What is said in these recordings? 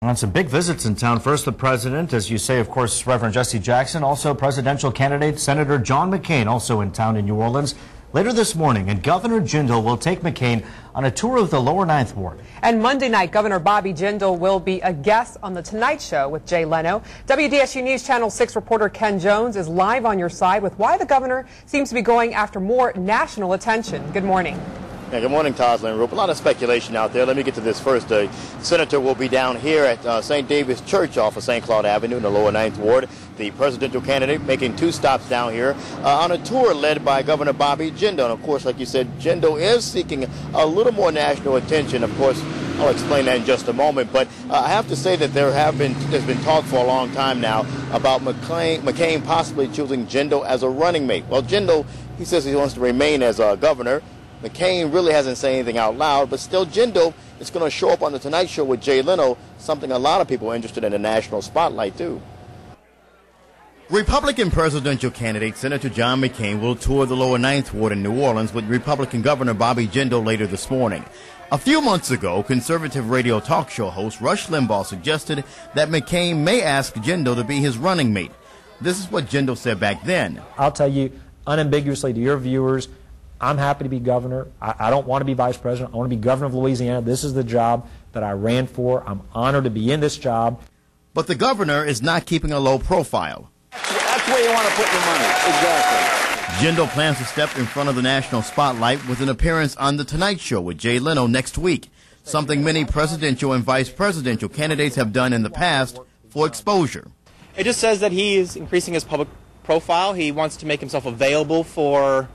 On some big visits in town. First, the president, as you say, of course, Reverend Jesse Jackson, also presidential candidate Senator John McCain, also in town in New Orleans later this morning. And Governor Jindal will take McCain on a tour of the lower Ninth Ward. And Monday night, Governor Bobby Jindal will be a guest on The Tonight Show with Jay Leno. WDSU News Channel 6 reporter Ken Jones is live on your side with why the governor seems to be going after more national attention. Good morning. Yeah, good morning, Toslin Roop. A lot of speculation out there. Let me get to this first. The senator will be down here at St. David's Church off of St. Claude Avenue in the lower Ninth Ward. The presidential candidate making two stops down here on a tour led by Governor Bobby Jindal. And of course, like you said, Jindal is seeking a little more national attention. Of course, I'll explain that in just a moment. But I have to say that there's been talk for a long time now about McCain possibly choosing Jindal as a running mate. Well, Jindal, he says he wants to remain as a governor. McCain really hasn't said anything out loud, but still Jindal is going to show up on The Tonight Show with Jay Leno, something a lot of people are interested in the national spotlight, too. Republican presidential candidate Senator John McCain will tour the lower Ninth Ward in New Orleans with Republican Governor Bobby Jindal later this morning. A few months ago, conservative radio talk show host Rush Limbaugh suggested that McCain may ask Jindal to be his running mate. This is what Jindal said back then. I'll tell you unambiguously to your viewers, I'm happy to be governor. I don't want to be vice president. I want to be governor of Louisiana. This is the job that I ran for. I'm honored to be in this job. But the governor is not keeping a low profile. That's where you want to put your money. Exactly. Jindal plans to step in front of the national spotlight with an appearance on The Tonight Show with Jay Leno next week, something many presidential and vice presidential candidates have done in the past for exposure. It just says that he is increasing his public profile. He wants to make himself available for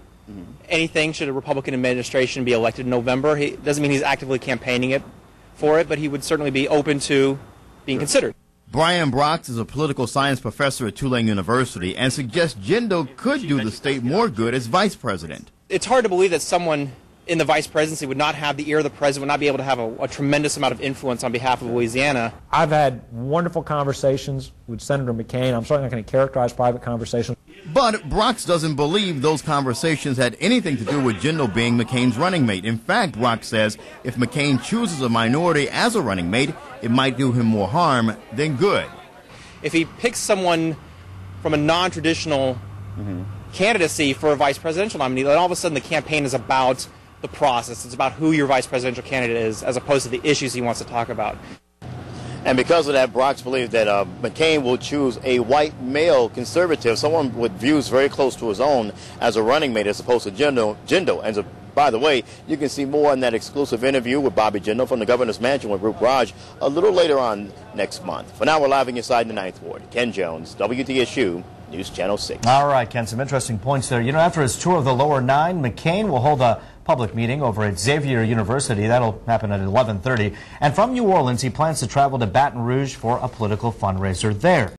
anything should a Republican administration be elected in November. He doesn't mean he's actively campaigning for it, but he would certainly be open to being considered. Brian Brox is a political science professor at Tulane University and suggests Jindal could do the state more good as vice president. It's hard to believe that someone in the vice presidency would not have the ear of the president, would not be able to have a tremendous amount of influence on behalf of Louisiana. I've had wonderful conversations with Senator McCain. I'm certainly not going to characterize private conversations. But Brox doesn't believe those conversations had anything to do with Jindal being McCain's running mate. In fact, Brox says if McCain chooses a minority as a running mate, it might do him more harm than good. If he picks someone from a non-traditional candidacy for a vice presidential nominee, then all of a sudden the campaign is about the process. It's about who your vice presidential candidate is as opposed to the issues he wants to talk about. And because of that, Brox believes that McCain will choose a white male conservative, someone with views very close to his own, as a running mate as opposed to Jindal. And by the way, you can see more in that exclusive interview with Bobby Jindal from the governor's mansion with Roop Raj a little later on next month. For now, we're live inside the Ninth Ward. Ken Jones, WDSU News Channel 6. All right, Ken, some interesting points there. You know, after his tour of the lower nine, McCain will hold a public meeting over at Xavier University. That'll happen at 11:30. And from New Orleans, he plans to travel to Baton Rouge for a political fundraiser there.